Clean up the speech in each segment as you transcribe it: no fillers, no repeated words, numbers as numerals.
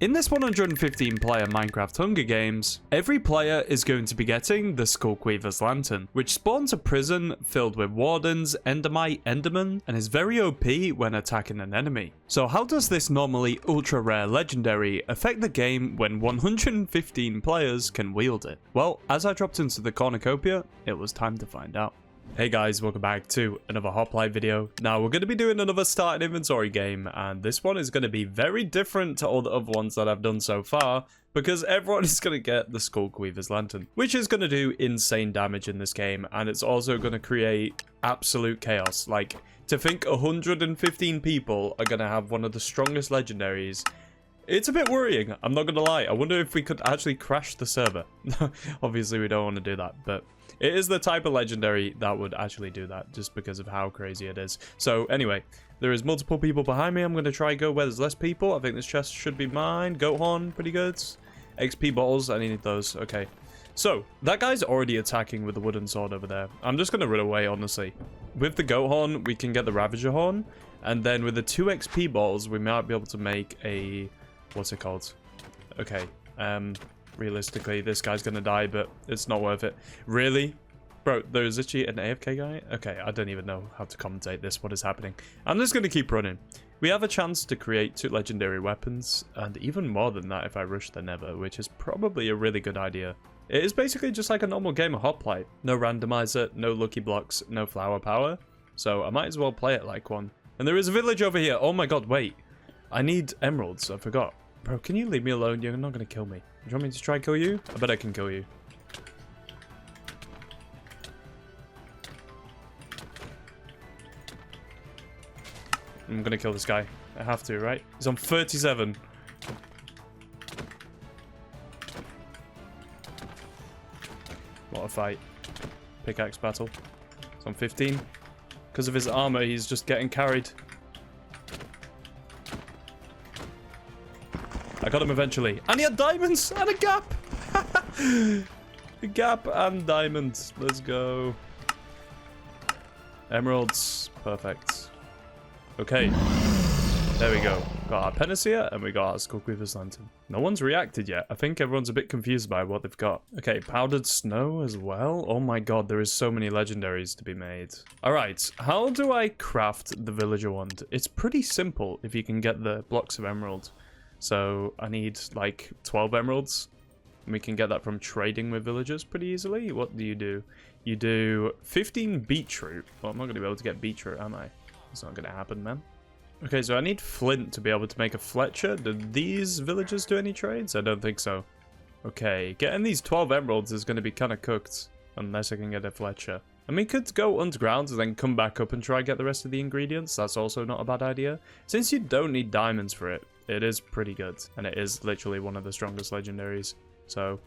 In this 115 player Minecraft Hunger Games, every player is going to be getting the Skullweaver's Lantern, which spawns a prison filled with wardens, endermite, enderman, and is very OP when attacking an enemy. So how does this normally ultra rare legendary affect the game when 115 players can wield it? Well, as I dropped into the cornucopia, it was time to find out. Hey guys, welcome back to another Hoplite video. Now we're going to be doing another starting inventory game, and this one is going to be very different to all the other ones that I've done so far, because everyone is going to get the Skullweaver's Lantern, which is going to do insane damage in this game, and it's also going to create absolute chaos. Like, to think 115 people are going to have one of the strongest legendaries, it's a bit worrying, I'm not going to lie. I wonder if we could actually crash the server. Obviously we don't want to do that, but it is the type of legendary that would actually do that, just because of how crazy it is. So anyway, there is multiple people behind me. I'm going to try go where there's less people. I think this chest should be mine. Goat horn, pretty good. XP bottles, I need those. Okay. So, that guy's already attacking with the wooden sword over there. I'm just going to run away, honestly. With the goat horn, we can get the Ravager horn. And then with the 2 XP balls, we might be able to make a... what's it called? Okay. Realistically, this guy's gonna die, but it's not worth it. Really? Bro, there's actually an AFK guy? Okay, I don't even know how to commentate this. What is happening? I'm just gonna keep running. We have a chance to create 2 legendary weapons, and even more than that if I rush the Nether, which is probably a really good idea. It is basically just like a normal game of Hoplite. No randomizer, no lucky blocks, no flower power. So I might as well play it like one. And there is a village over here. Oh my god, wait. I need emeralds, I forgot. Bro, can you leave me alone? You're not gonna kill me. Do you want me to try and kill you? I bet I can kill you. I'm gonna kill this guy. I have to, right? He's on 37. What a fight. Pickaxe battle. He's on 15. Because of his armor, he's just getting carried. I got him eventually. And he had diamonds and a gap. A gap and diamonds. Let's go. Emeralds. Perfect. Okay. There we go. Got our panacea and we got our Skullweaver's Lantern. No one's reacted yet. I think everyone's a bit confused by what they've got. Okay, powdered snow as well. Oh my god, there is so many legendaries to be made. Alright, how do I craft the villager wand? It's pretty simple if you can get the blocks of emerald. So I need like 12 emeralds. And we can get that from trading with villagers pretty easily. What do? You do 15 beetroot. Well, I'm not going to be able to get beetroot, am I? It's not going to happen, man. Okay, so I need flint to be able to make a Fletcher. Do these villagers do any trades? I don't think so. Okay, getting these 12 emeralds is going to be kind of cooked. Unless I can get a Fletcher. And we could go underground and then come back up and try get the rest of the ingredients. That's also not a bad idea. Since you don't need diamonds for it, it is pretty good. And it is literally one of the strongest legendaries. So,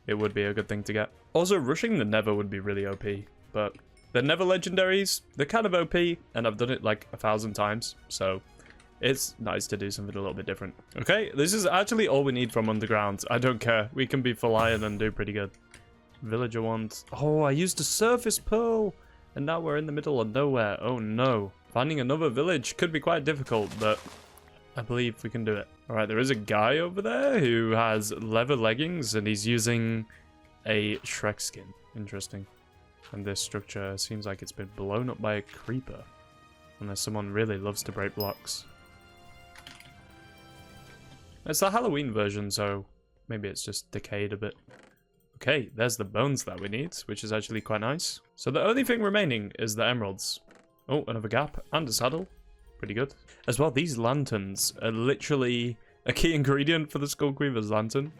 it would be a good thing to get. Also, rushing the Nether would be really OP. But the Nether legendaries, they're kind of OP. And I've done it like 1,000 times. So, it's nice to do something a little bit different. Okay, this is actually all we need from underground. I don't care. We can be full iron and do pretty good. Villager wand. Oh, I used a surface pearl. And now we're in the middle of nowhere. Oh no. Finding another village could be quite difficult, but I believe we can do it. Alright, there is a guy over there who has leather leggings and he's using a Shrek skin. Interesting. And this structure seems like it's been blown up by a creeper. Unless someone really loves to break blocks. It's the Halloween version, so maybe it's just decayed a bit. Okay, there's the bones that we need, which is actually quite nice. So the only thing remaining is the emeralds. Oh, another gap and a saddle. Pretty good. As well, these lanterns are literally a key ingredient for the Skullweaver's Lantern.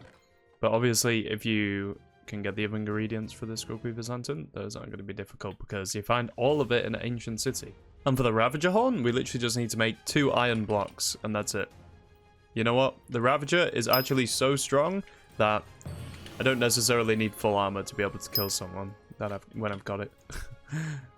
But obviously, if you can get the other ingredients for the Skullweaver's Lantern, those aren't going to be difficult because you find all of it in an ancient city. And for the Ravager horn, we literally just need to make 2 iron blocks, and that's it. You know what? The Ravager is actually so strong that I don't necessarily need full armor to be able to kill someone when I've got it.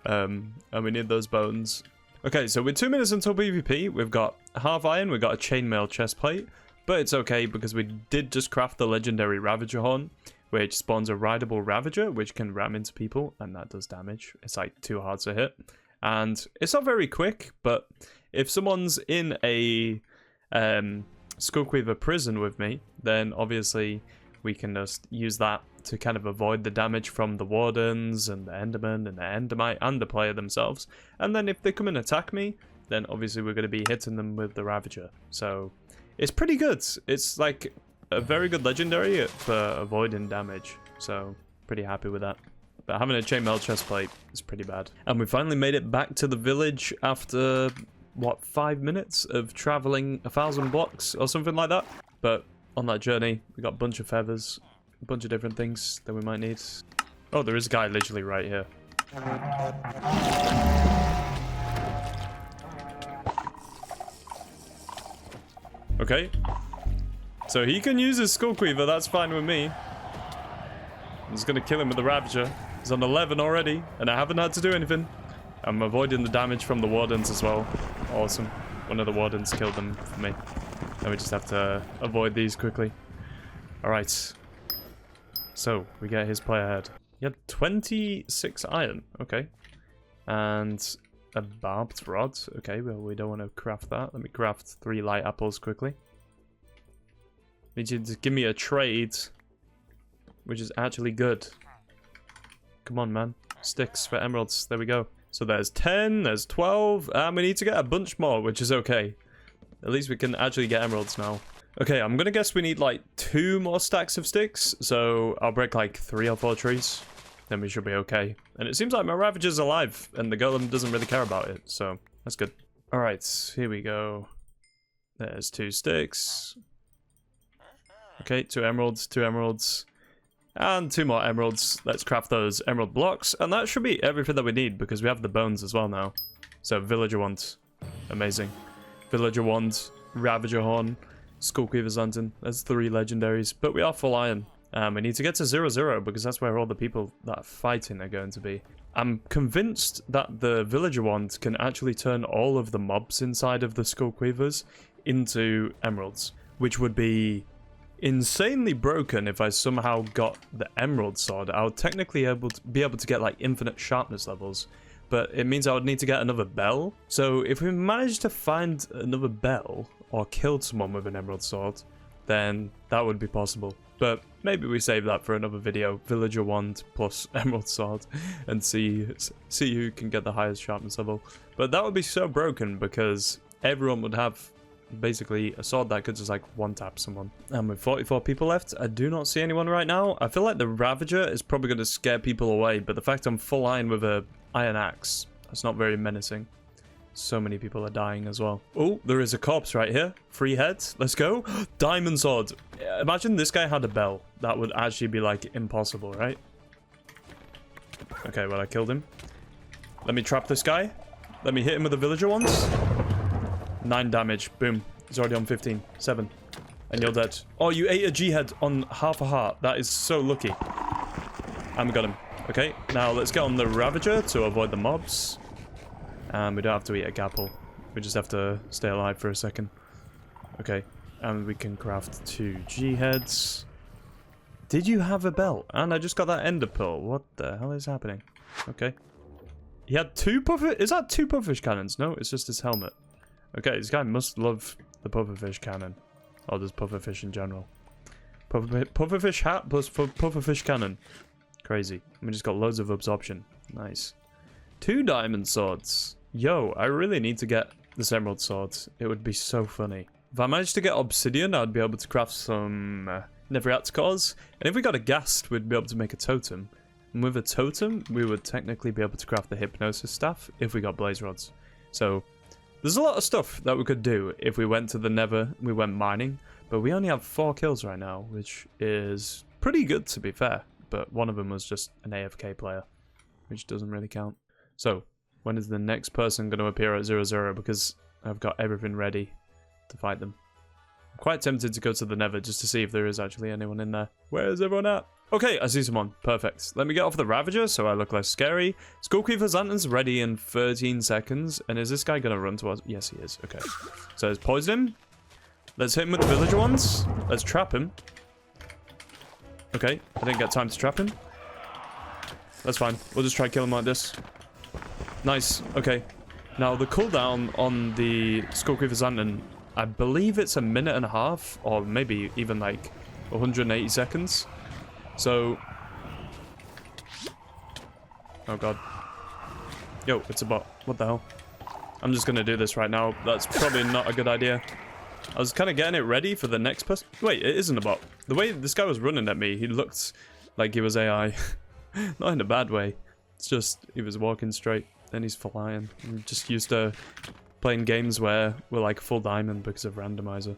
And we need those bones. Okay, so with 2 minutes until PvP, we've got half iron, we've got a chainmail chestplate, but it's okay because we did just craft the legendary Ravager horn, which spawns a rideable Ravager, which can ram into people, and that does damage. It's like 2 hearts a hit. And it's not very quick, but if someone's in a Skullcreeper prison with me, then obviously we can just use that to kind of avoid the damage from the wardens and the enderman and the endermite and the player themselves. And then if they come and attack me, then obviously we're going to be hitting them with the Ravager. So it's pretty good. It's like a very good legendary for avoiding damage. So pretty happy with that. But having a chainmail chestplate is pretty bad. And we finally made it back to the village after, what, 5 minutes of traveling 1,000 blocks or something like that. But on that journey, we got a bunch of feathers, a bunch of different things that we might need. Oh, there is a guy literally right here. Okay. So he can use his Skullcreeper, that's fine with me. I'm just gonna kill him with the Ravager. He's on 11 already, and I haven't had to do anything. I'm avoiding the damage from the wardens as well. Awesome. One of the wardens killed them for me. Then we just have to avoid these quickly. Alright. So, we get his player head. He had 26 iron. Okay. And a barbed rod. Okay, well, we don't want to craft that. Let me craft 3 light apples quickly. Need you to give me a trade, which is actually good. Come on, man. Sticks for emeralds. There we go. So there's 10, there's 12, and we need to get a bunch more, which is okay. At least we can actually get emeralds now. Okay, I'm gonna guess we need like 2 more stacks of sticks, so I'll break like 3 or 4 trees. Then we should be okay. And it seems like my Ravager's alive, and the golem doesn't really care about it, so that's good. Alright, here we go. There's 2 sticks. Okay, 2 emeralds, 2 emeralds. And 2 more emeralds. Let's craft those emerald blocks. And that should be everything that we need because we have the bones as well now. So villager wand. Amazing. Villager wand, Ravager horn, Skullcreeper's lantern. That's 3 legendaries. But we are full iron. We need to get to 0-0 because that's where all the people that are fighting are going to be. I'm convinced that the villager wand can actually turn all of the mobs inside of the Skullcreepers into emeralds. Which would be insanely broken if I somehow got the emerald sword. I would technically be able to get like infinite sharpness levels, but it means I would need to get another bell. So if we managed to find another bell or killed someone with an emerald sword, then that would be possible. But maybe we save that for another video, villager wand plus emerald sword, and see who can get the highest sharpness level. But that would be so broken because everyone would have basically a sword that could just like one-tap someone. And with 44 people left, I do not see anyone right now. I feel like the Ravager is probably going to scare people away, but the fact I'm full iron with a iron axe, that's not very menacing. So many people are dying as well. Oh, there is a corpse right here. 3 heads. Let's go. Diamond sword. Imagine this guy had a bell. That would actually be like impossible, right? Okay, well, I killed him. Let me trap this guy. Let me hit him with the villager ones. 9 damage. Boom. He's already on 15. 7. And you're dead. Oh, you ate a G-head on half a heart. That is so lucky. And we got him. Okay, now let's get on the Ravager to avoid the mobs. And we don't have to eat a gapple. We just have to stay alive for a second. Okay, and we can craft 2 G-heads. Did you have a belt? And I just got that ender pearl. What the hell is happening? Okay. He had 2 puffer... Is that 2 pufferfish cannons? No, it's just his helmet. Okay, this guy must love the pufferfish cannon. Or just pufferfish in general. Pufferfish hat plus pufferfish cannon. Crazy. We just got loads of absorption. Nice. 2 diamond swords. Yo, I really need to get this emerald sword. It would be so funny. If I managed to get obsidian, I'd be able to craft some Nevriat's cores. And if we got a ghast, we'd be able to make a totem. And with a totem, we would technically be able to craft the hypnosis staff if we got blaze rods. So there's a lot of stuff that we could do if we went to the nether, we went mining. But we only have 4 kills right now, which is pretty good to be fair. But one of them was just an AFK player, which doesn't really count. So, when is the next person going to appear at 0-0? Because I've got everything ready to fight them. I'm quite tempted to go to the nether just to see if there is actually anyone in there. Where is everyone at? Okay, I see someone. Perfect. Let me get off the Ravager so I look less scary. Skullcreeper's lantern's ready in 13 seconds. And is this guy going to run to us? Yes, he is. Okay. So let's poison him. Let's hit him with the villager ones. Let's trap him. Okay, I didn't get time to trap him. That's fine. We'll just try to kill him like this. Nice. Okay. Now, the cooldown on the Skullcreeper's lantern I believe it's a minute and a half, or maybe even like 180 seconds. So... Oh god. Yo, it's a bot. What the hell? I'm just gonna do this right now. That's probably not a good idea. I was kind of getting it ready for the next person. Wait, it isn't a bot. The way this guy was running at me, he looked like he was AI. Not in a bad way. It's just, he was walking straight, then he's flying. I'm just used to playing games where we're like full diamond because of randomizer.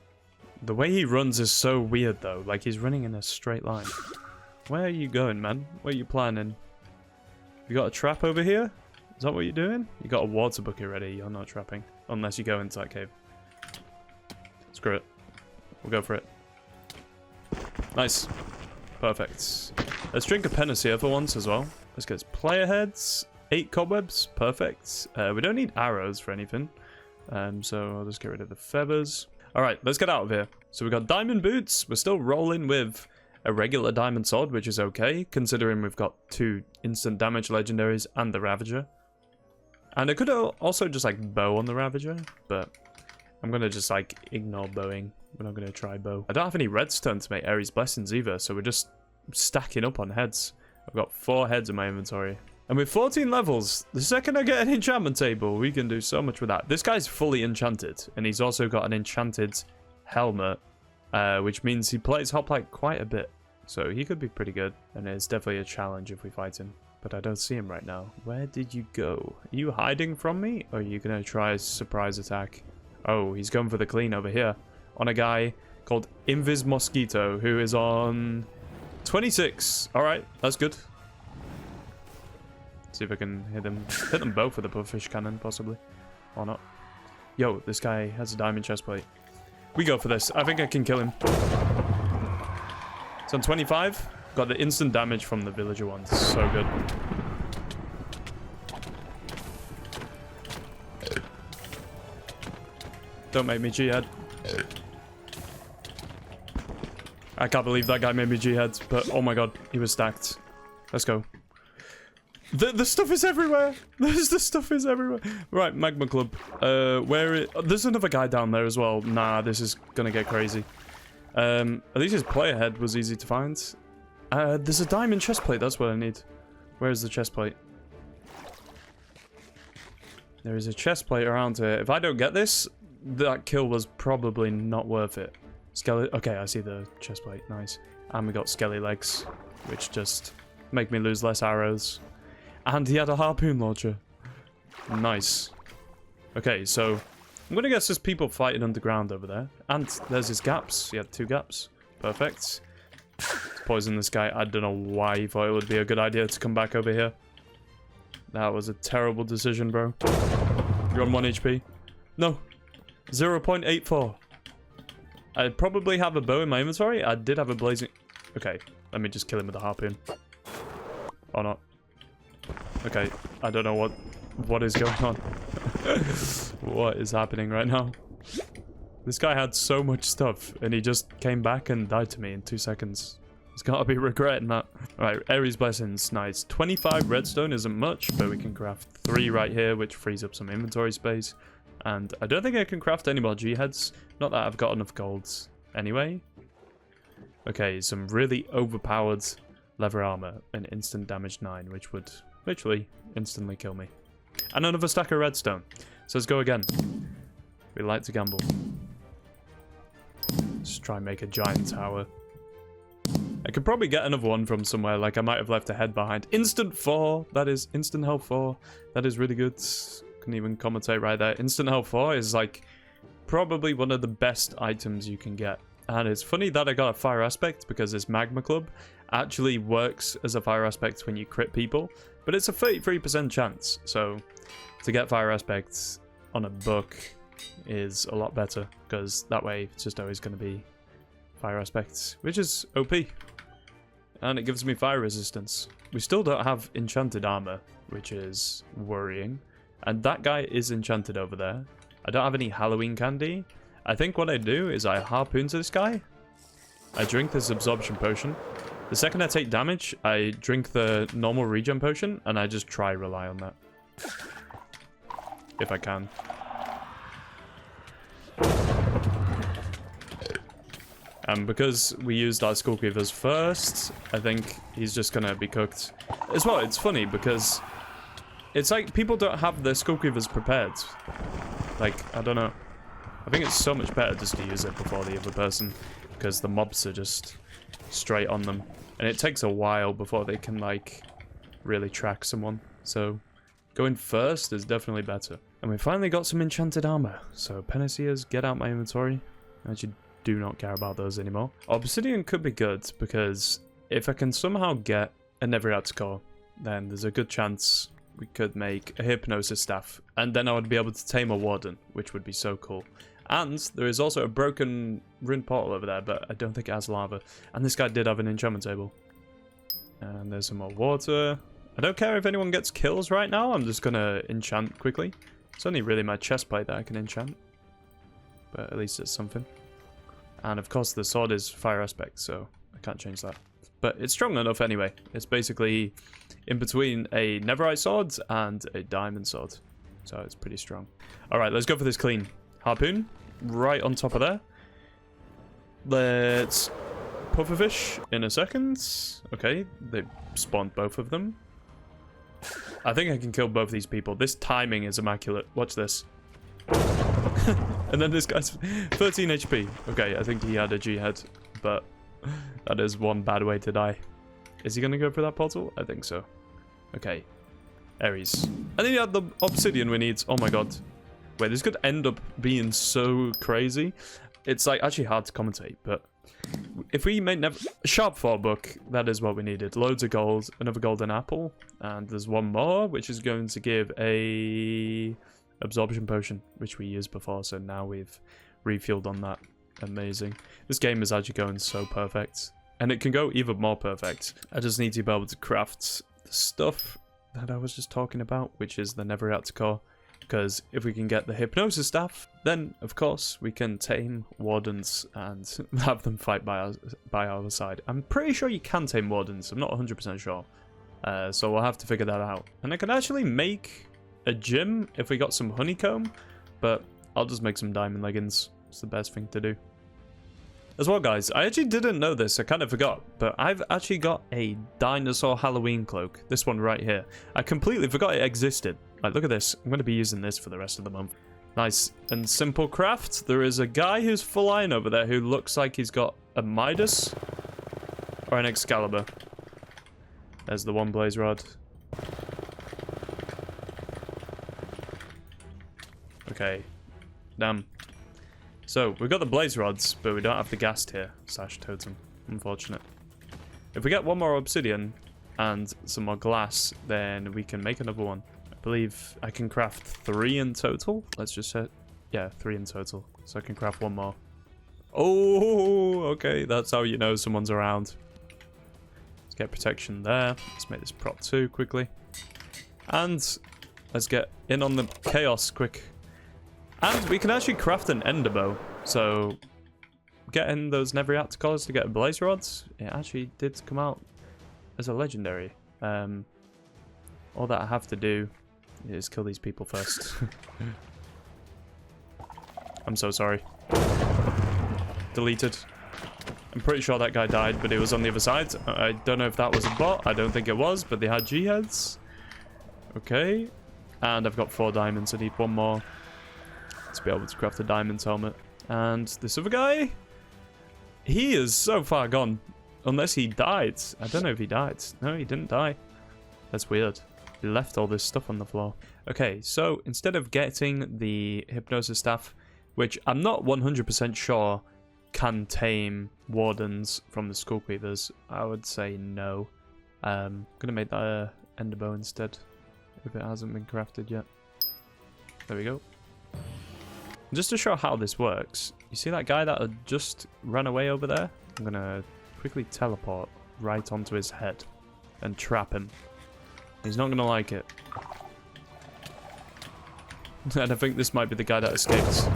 The way he runs is so weird though. Like he's running in a straight line. Where are you going, man? Where are you planning? You got a trap over here? Is that what you're doing? You got a water bucket ready. You're not trapping. Unless you go into that cave. Screw it. We'll go for it. Nice. Perfect. Let's drink a panacea for once as well. Let's get player heads. 8 cobwebs. Perfect. We don't need arrows for anything. So I'll just get rid of the feathers. Alright, let's get out of here. So we got diamond boots. We're still rolling with a regular diamond sword, which is okay, considering we've got 2 instant damage legendaries and the Ravager. And I could also just like bow on the Ravager, but I'm gonna just like ignore bowing. We're not gonna try bow. I don't have any redstone to make Ares Blessings either, so we're just stacking up on heads. I've got 4 heads in my inventory. And with 14 levels, the second I get an enchantment table, we can do so much with that. This guy's fully enchanted, and he's also got an enchanted helmet, which means he plays hoplite quite a bit. So he could be pretty good, and it's definitely a challenge if we fight him. But I don't see him right now. Where did you go? Are you hiding from me, or are you gonna try a surprise attack? Oh, he's going for the clean over here on a guy called Invis Mosquito, who is on 26. All right, that's good. See if I can hit them both with a puffish cannon, possibly, or not. Yo, this guy has a diamond chestplate. We go for this. I think I can kill him. It's on 25. Got the instant damage from the villager ones. So good. Don't make me G-head. I can't believe that guy made me G-head, but oh my god, he was stacked. Let's go. The stuff is everywhere. The stuff is everywhere. Right, Magma Club. There's another guy down there as well. Nah, this is gonna get crazy. At least his player head was easy to find. There's a diamond chestplate. That's what I need. Where is the chestplate? There is a chestplate around here. If I don't get this, that kill was probably not worth it. Okay, I see the chestplate. Nice. And we got skelly legs, which just make me lose less arrows. And he had a harpoon launcher. Nice. Okay, so I'm gonna guess there's people fighting underground over there. And there's his gaps. He had 2 gaps. Perfect. Let's poison this guy. I don't know why he thought it would be a good idea to come back over here. That was a terrible decision, bro. You're on 1 HP. No. 0.84. I probably have a bow in my inventory. I did have a blazing... Okay, let me just kill him with a harpoon. Or not. Okay, I don't know what is going on. What is happening right now? This guy had so much stuff, and he just came back and died to me in 2 seconds. He's gotta be regretting that. Alright, Ares Blessings, nice. 25 redstone isn't much, but we can craft 3 right here, which frees up some inventory space. And I don't think I can craft any more G-heads. Not that I've got enough golds anyway. Okay, some really overpowered leather armor and instant damage 9, which would literally instantly kill me. And another stack of redstone. So let's go again. We like to gamble. Let's try and make a giant tower. I could probably get another one from somewhere. Like I might have left a head behind. Instant 4. That is instant health 4. That is really good. Couldn't even commentate right there. Instant health 4 is like probably one of the best items you can get. And it's funny that I got a fire aspect because this Magma Club actually works as a fire aspect when you crit people. But it's a 33% chance. So to get fire aspects on a book is a lot better. Because that way it's just always going to be fire aspects. Which is OP. And it gives me fire resistance. We still don't have enchanted armor, which is worrying. And that guy is enchanted over there. I don't have any Halloween candy. I think what I do is I harpoon to this guy. I drink this absorption potion. The second I take damage, I drink the normal regen potion, and I just try rely on that. If I can. And because we used our Skull Cleavers first, I think he's just gonna be cooked. As well, it's funny because it's like people don't have their Skull Cleavers prepared. Like, I don't know. I think it's so much better just to use it before the other person because the mobs are just straight on them. And it takes a while before they can, like, really track someone. So going first is definitely better. And we finally got some enchanted armor. So Panaceas, get out my inventory. I actually do not care about those anymore. Obsidian could be good because if I can somehow get a Netherite core, then there's a good chance we could make a hypnosis staff. And then I would be able to tame a warden, which would be so cool. And there is also a broken ruined portal over there, but I don't think it has lava. And this guy did have an enchantment table. And there's some more water. I don't care if anyone gets kills right now. I'm just going to enchant quickly. It's only really my chestplate that I can enchant. But at least it's something. And of course the sword is fire aspect, so I can't change that. But it's strong enough anyway. It's basically in between a netherite sword and a diamond sword. So it's pretty strong. Alright, let's go for this clean. Harpoon, right on top of there. Let's pufferfish in a second. Okay, they spawned both of them. I think I can kill both these people. This timing is immaculate. Watch this. And then this guy's 13 HP. Okay, I think he had a G head, but that is one bad way to die. Is he going to go for that portal? I think so. Okay. Ares. I think he had the obsidian we need. Oh my god. Wait, this could end up being so crazy. It's like actually hard to commentate, but if we made sharp 4 book, that is what we needed. Loads of gold, another golden apple, and there's one more, which is going to give a absorption potion, which we used before, so now we've refueled on that. Amazing. This game is actually going so perfect, and it can go even more perfect. I just need to be able to craft the stuff that I was just talking about, which is the Netherite core, because if we can get the hypnosis staff, then of course we can tame wardens and have them fight by our side. I'm pretty sure you can tame wardens. I'm not 100% sure, so we'll have to figure that out. And I can actually make a gym if we got some honeycomb, but I'll just make some diamond leggings. It's the best thing to do. As well, guys, I actually didn't know this. I kind of forgot, but I've actually got a dinosaur Halloween cloak. This one right here. I completely forgot it existed. Like, look at this. I'm going to be using this for the rest of the month. Nice and simple craft. There is a guy who's full iron over there who looks like he's got a Midas or an Excalibur. There's the one blaze rod. Okay. Damn. So, we've got the blaze rods, but we don't have the ghast here. Slash totem. Unfortunate. If we get one more obsidian and some more glass, then we can make another one. I believe I can craft 3 in total. Let's just hit. Yeah, 3 in total. So I can craft one more. Oh, okay. That's how you know someone's around. Let's get protection there. Let's make this prop 2 quickly. And let's get in on the chaos quick. And we can actually craft an ender bow. So getting those Netherite cores to get blaze rods, it actually did come out as a legendary. All that I have to do is kill these people first. I'm so sorry. Deleted. I'm pretty sure that guy died, but it was on the other side. I don't know if that was a bot. I don't think it was, but they had G heads. Okay. And I've got 4 diamonds. I need one more to be able to craft a diamond helmet. And this other guy, he is so far gone. Unless he died. I don't know if he died. No, he didn't die. That's weird. He left all this stuff on the floor. Okay, so instead of getting the hypnosis staff, which I'm not 100% sure can tame wardens from the skull cleavers, I would say no. I'm gonna make that a ender bow instead, if it hasn't been crafted yet. There we go. Just to show how this works, you see that guy that had just ran away over there? I'm gonna quickly teleport right onto his head and trap him. He's not gonna like it. And I think this might be the guy that escaped.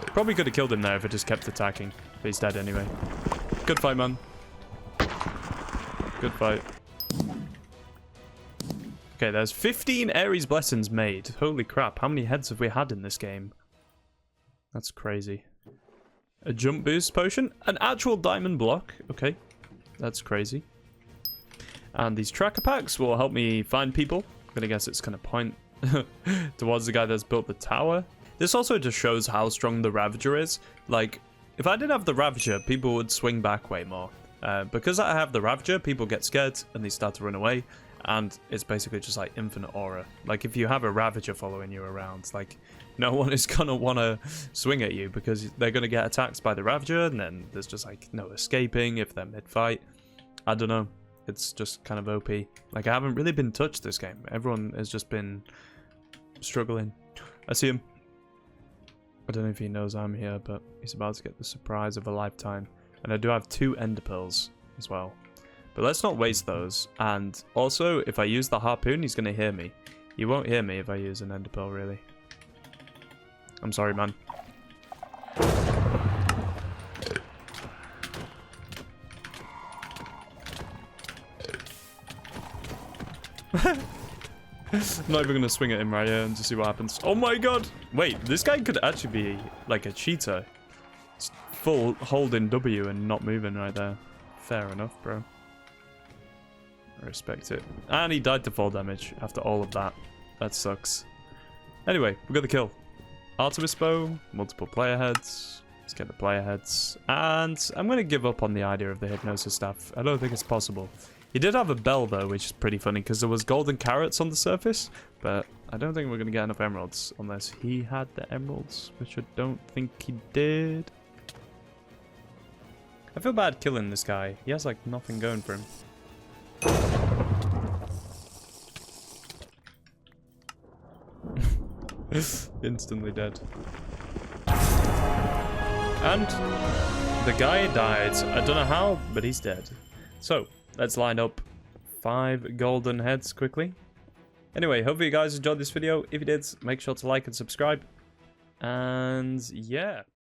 Probably could have killed him there if I just kept attacking, but he's dead anyway. Good fight, man. Good fight. Okay, there's 15 Ares blessings made. Holy crap, how many heads have we had in this game? That's crazy. A jump boost potion. An actual diamond block. Okay. That's crazy. And these tracker packs will help me find people. I'm gonna guess it's gonna point towards the guy that's built the tower. This also just shows how strong the Ravager is. Like, if I didn't have the Ravager, people would swing back way more. Because I have the Ravager, people get scared and they start to run away. And it's basically just like infinite aura. Like, if you have a Ravager following you around, like, no one is gonna wanna swing at you because they're gonna get attacked by the Ravager, and then there's just like no escaping if they're mid-fight. I don't know. It's just kind of OP. Like, I haven't really been touched this game. Everyone has just been struggling. I see him. I don't know if he knows I'm here, but he's about to get the surprise of a lifetime. And I do have 2 ender pearls as well. But let's not waste those. And also, if I use the harpoon, he's going to hear me. He won't hear me if I use an ender pearl, really. I'm sorry, man. I'm not even going to swing at him right here and just see what happens. Oh my god! Wait, this guy could actually be like a cheater. Just full holding W and not moving right there. Fair enough, bro. I respect it. And he died to fall damage after all of that. That sucks. Anyway, we got the kill. Artemis bow, multiple player heads. Let's get the player heads. And I'm going to give up on the idea of the hypnosis staff. I don't think it's possible. He did have a bell though, which is pretty funny because there was golden carrots on the surface, but I don't think we're going to get enough emeralds unless he had the emeralds, which I don't think he did. I feel bad killing this guy. He has like nothing going for him. Instantly dead. And the guy died. I don't know how, but he's dead. So let's line up 5 golden heads quickly. Anyway, hopefully you guys enjoyed this video. If you did, make sure to like and subscribe. And yeah.